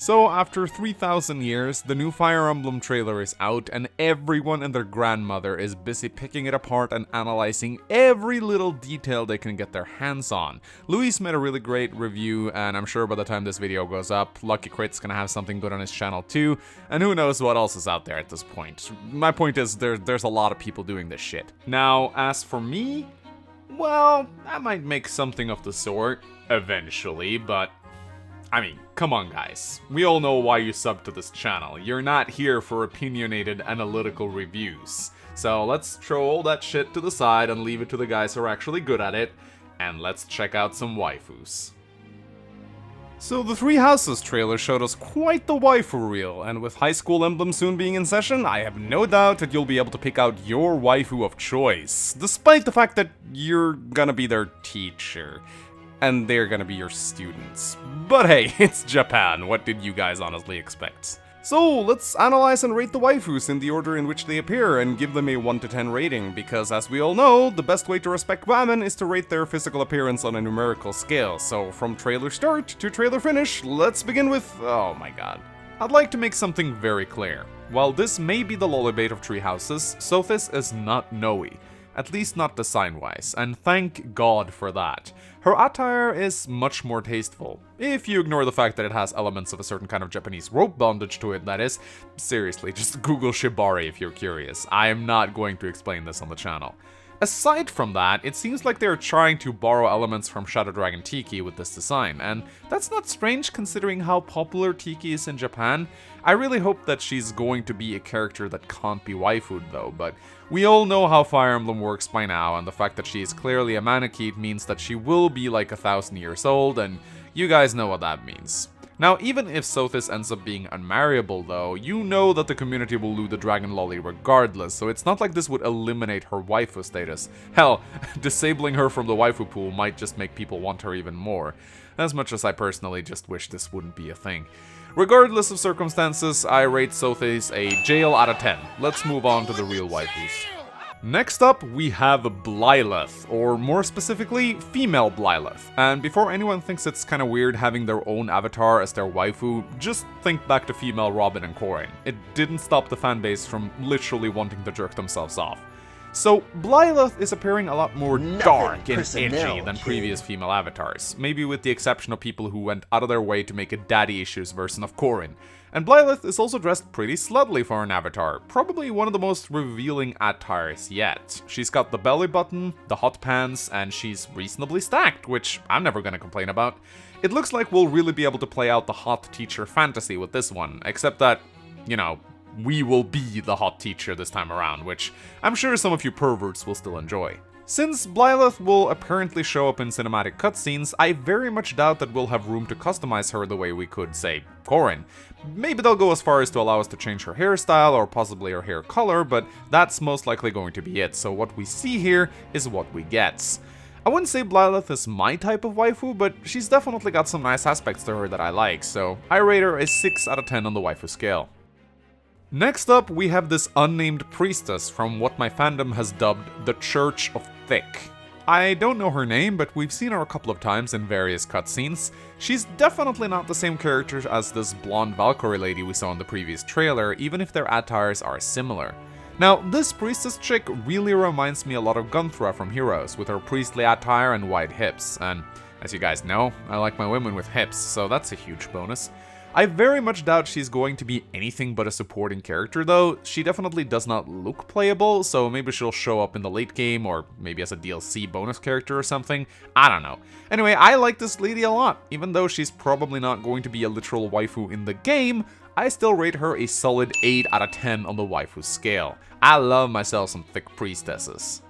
So after 3,000 years, the new Fire Emblem trailer is out and everyone and their grandmother is busy picking it apart and analyzing every little detail they can get their hands on. Luis made a really great review, and I'm sure by the time this video goes up, Lucky Crit's gonna have something good on his channel too, and who knows what else is out there at this point. My point is, there's a lot of people doing this shit. Now, as for me, well, I might make something of the sort, eventually, but I mean, come on guys, we all know why you sub to this channel. You're not here for opinionated analytical reviews. So let's throw all that shit to the side and leave it to the guys who are actually good at it, and let's check out some waifus. So the Three Houses trailer showed us quite the waifu reel, and with High School Emblem soon being in session, I have no doubt that you'll be able to pick out your waifu of choice, despite the fact that you're gonna be their teacher. And they're gonna be your students. But hey, it's Japan, what did you guys honestly expect? So, let's analyze and rate the waifus in the order in which they appear and give them a 1 to 10 rating, because as we all know, the best way to respect women is to rate their physical appearance on a numerical scale. So from trailer start to trailer finish, let's begin with... oh my god. I'd like to make something very clear. While this may be the lullaby of Three Houses, Sothis is not Noe. At least not design-wise, and thank God for that. Her attire is much more tasteful, if you ignore the fact that it has elements of a certain kind of Japanese rope bondage to it, that is. Seriously, just Google shibari if you're curious. I am not going to explain this on the channel. Aside from that, it seems like they're trying to borrow elements from Shadow Dragon Tiki with this design, and that's not strange considering how popular Tiki is in Japan. I really hope that she's going to be a character that can't be waifued though, but we all know how Fire Emblem works by now, and the fact that she is clearly a Manakete means that she will be like 1,000 years old, and you guys know what that means. Now, even if Sothis ends up being unmarriable though, you know that the community will loo the Dragon Lolly regardless, so it's not like this would eliminate her waifu status. Hell, disabling her from the waifu pool might just make people want her even more, as much as I personally just wish this wouldn't be a thing. Regardless of circumstances, I rate Sothis a jail out of 10. Let's move on to the real waifus. Next up, we have Byleth, or more specifically, female Byleth. And before anyone thinks it's kinda weird having their own avatar as their waifu, just think back to female Robin and Corrin. It didn't stop the fanbase from literally wanting to jerk themselves off. So, Byleth is appearing a lot more dark and edgy than previous female avatars, maybe with the exception of people who went out of their way to make a daddy issues version of Corrin. And Byleth is also dressed pretty slutly for an avatar, probably one of the most revealing attires yet. She's got the belly button, the hot pants, and she's reasonably stacked, which I'm never gonna complain about. It looks like we'll really be able to play out the hot teacher fantasy with this one, except that, you know, we will be the hot teacher this time around, which I'm sure some of you perverts will still enjoy. Since Byleth will apparently show up in cinematic cutscenes, I very much doubt that we'll have room to customize her the way we could, say, Corrin. Maybe they'll go as far as to allow us to change her hairstyle or possibly her hair color, but that's most likely going to be it, so what we see here is what we get. I wouldn't say Byleth is my type of waifu, but she's definitely got some nice aspects to her that I like, so I rate her a 6 out of 10 on the waifu scale. Next up, we have this unnamed priestess from what my fandom has dubbed the Church of Thick. I don't know her name, but we've seen her a couple of times in various cutscenes. She's definitely not the same character as this blonde Valkyrie lady we saw in the previous trailer, even if their attires are similar. Now, this priestess chick really reminds me a lot of Gunthra from Heroes, with her priestly attire and wide hips, and as you guys know, I like my women with hips, so that's a huge bonus. I very much doubt she's going to be anything but a supporting character though. She definitely does not look playable, so maybe she'll show up in the late game or maybe as a DLC bonus character or something. I don't know. Anyway, I like this lady a lot. Even though she's probably not going to be a literal waifu in the game, I still rate her a solid 8 out of 10 on the waifu scale. I love myself some thick priestesses.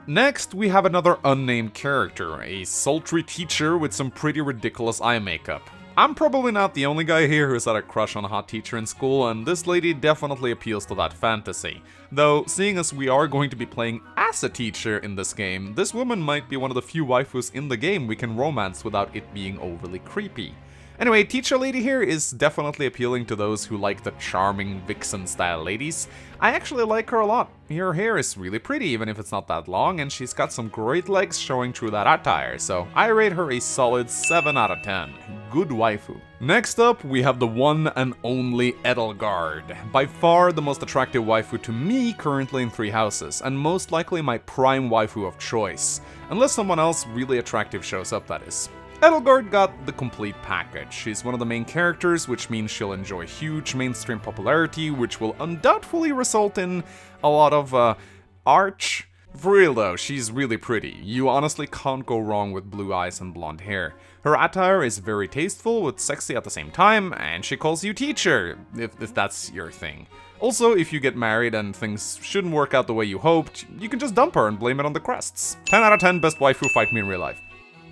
Next, we have another unnamed character, a sultry teacher with some pretty ridiculous eye makeup. I'm probably not the only guy here who's had a crush on a hot teacher in school, and this lady definitely appeals to that fantasy. Though, seeing as we are going to be playing as a teacher in this game, this woman might be one of the few waifus in the game we can romance without it being overly creepy. Anyway, teacher lady here is definitely appealing to those who like the charming vixen-style ladies. I actually like her a lot. Her hair is really pretty, even if it's not that long, and she's got some great legs showing through that attire, so I rate her a solid 7 out of 10. Good waifu. Next up, we have the one and only Edelgard. By far the most attractive waifu to me currently in Three Houses, and most likely my prime waifu of choice. Unless someone else really attractive shows up, that is. Edelgard got the complete package. She's one of the main characters, which means she'll enjoy huge mainstream popularity, which will undoubtedly result in a lot of, arch. For real though, she's really pretty. You honestly can't go wrong with blue eyes and blonde hair. Her attire is very tasteful, with sexy at the same time, and she calls you teacher, if that's your thing. Also, if you get married and things shouldn't work out the way you hoped, you can just dump her and blame it on the crests. 10 out of 10 best waifu fight me in real life.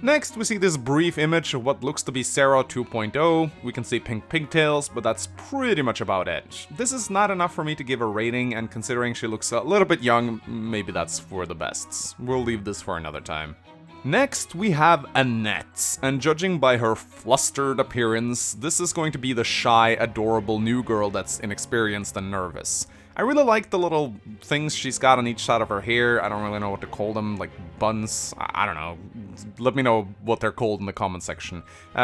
Next, we see this brief image of what looks to be Sarah 2.0. We can see pink pigtails, but that's pretty much about it. This is not enough for me to give a rating, and considering she looks a little bit young, maybe that's for the best. We'll leave this for another time. Next, we have Annette, and judging by her flustered appearance, this is going to be the shy, adorable new girl that's inexperienced and nervous. I really like the little things she's got on each side of her hair. I don't really know what to call them, like buns. I don't know. Let me know what they're called in the comment section.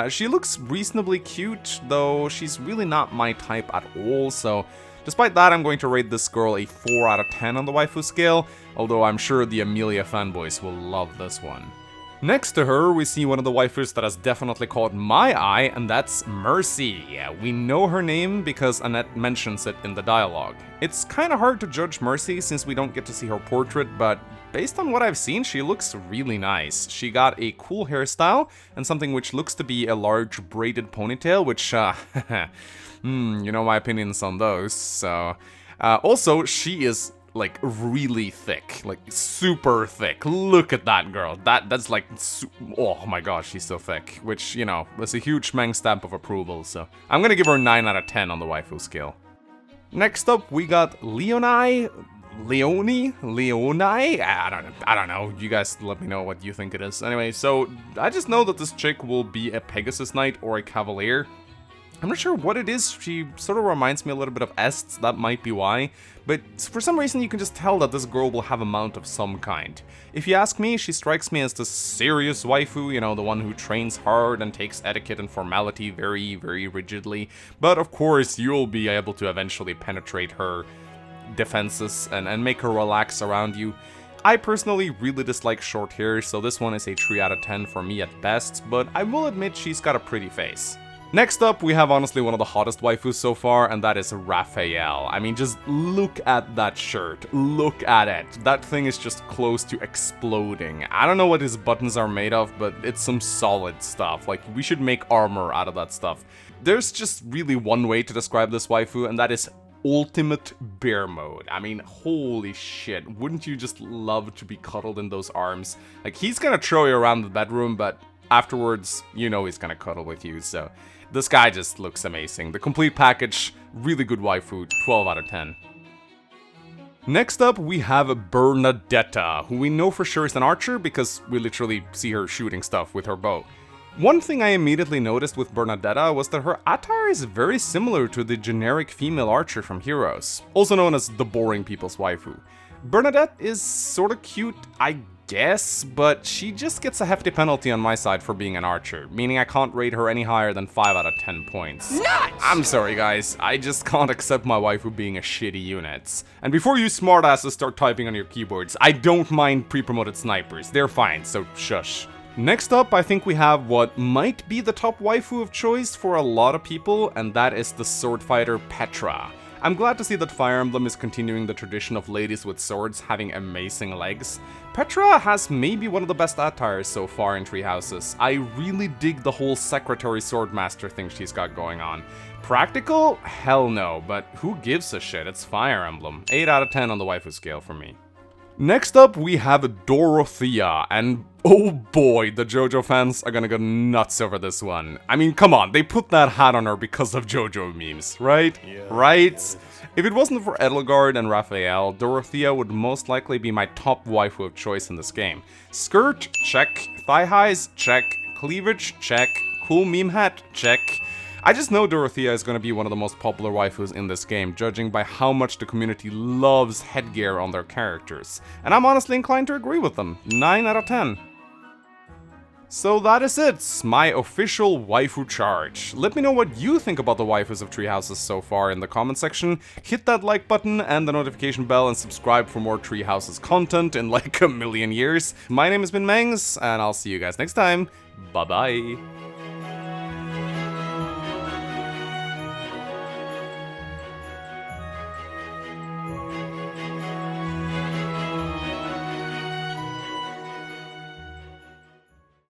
She looks reasonably cute, though she's really not my type at all, so despite that, I'm going to rate this girl a 4 out of 10 on the waifu scale, although I'm sure the Amelia fanboys will love this one. Next to her, we see one of the waifus that has definitely caught my eye, and that's Mercy. Yeah, we know her name because Annette mentions it in the dialogue. It's kinda hard to judge Mercy since we don't get to see her portrait, but based on what I've seen, she looks really nice. She got a cool hairstyle, and something which looks to be a large braided ponytail, which, you know my opinions on those, so... also, she is like really thick, like super thick. Look at that girl. That's like, oh my gosh, she's so thick. Which, you know, that's a huge Meng stamp of approval. So I'm gonna give her 9 out of 10 on the waifu scale. Next up, we got Leonie. I don't know. You guys let me know what you think it is. Anyway, so I just know that this chick will be a Pegasus Knight or a Cavalier. I'm not sure what it is. She sort of reminds me a little bit of Est, that might be why. But for some reason you can just tell that this girl will have a mount of some kind. If you ask me, she strikes me as the serious waifu, you know, the one who trains hard and takes etiquette and formality very, very rigidly. But of course, you'll be able to eventually penetrate her defenses and make her relax around you. I personally really dislike short hair, so this one is a 3 out of 10 for me at best, but I will admit she's got a pretty face. Next up, we have honestly one of the hottest waifus so far, and that is Raphael. I mean, just look at that shirt. Look at it. That thing is just close to exploding. I don't know what his buttons are made of, but it's some solid stuff. Like, we should make armor out of that stuff. There's just really one way to describe this waifu, and that is ultimate bear mode. I mean, holy shit. Wouldn't you just love to be cuddled in those arms? Like, he's gonna throw you around the bedroom, but afterwards, you know he's gonna cuddle with you, so... This guy just looks amazing. The complete package, really good waifu, 12 out of 10. Next up, we have Bernadetta, who we know for sure is an archer because we literally see her shooting stuff with her bow. One thing I immediately noticed with Bernadetta was that her attire is very similar to the generic female archer from Heroes, also known as the boring people's waifu. Bernadette is sorta cute, I guess, but she just gets a hefty penalty on my side for being an archer, meaning I can't rate her any higher than 5 out of 10 points. Nuts! I'm sorry guys, I just can't accept my waifu being a shitty unit. And before you smartasses start typing on your keyboards, I don't mind pre-promoted snipers, they're fine, so shush. Next up, I think we have what might be the top waifu of choice for a lot of people, and that is the sword fighter Petra. I'm glad to see that Fire Emblem is continuing the tradition of ladies with swords having amazing legs. Petra has maybe one of the best attires so far in Three Houses. I really dig the whole secretary swordmaster thing she's got going on. Practical? Hell no, but who gives a shit? It's Fire Emblem. 8 out of 10 on the waifu scale for me. Next up, we have Dorothea, and oh boy, the JoJo fans are gonna go nuts over this one. I mean, come on, they put that hat on her because of JoJo memes, right? Yeah, right? If it wasn't for Edelgard and Raphael, Dorothea would most likely be my top waifu of choice in this game. Skirt, check. Thigh highs, check. Cleavage, check. Cool meme hat, check. I just know Dorothea is going to be one of the most popular waifus in this game, judging by how much the community loves headgear on their characters. And I'm honestly inclined to agree with them. 9 out of 10. So that is it, my official waifu charge. Let me know what you think about the waifus of Tree Houses so far in the comment section. Hit that like button and the notification bell and subscribe for more Tree Houses content in like a million years. My name has been Mengs, and I'll see you guys next time. Bye bye.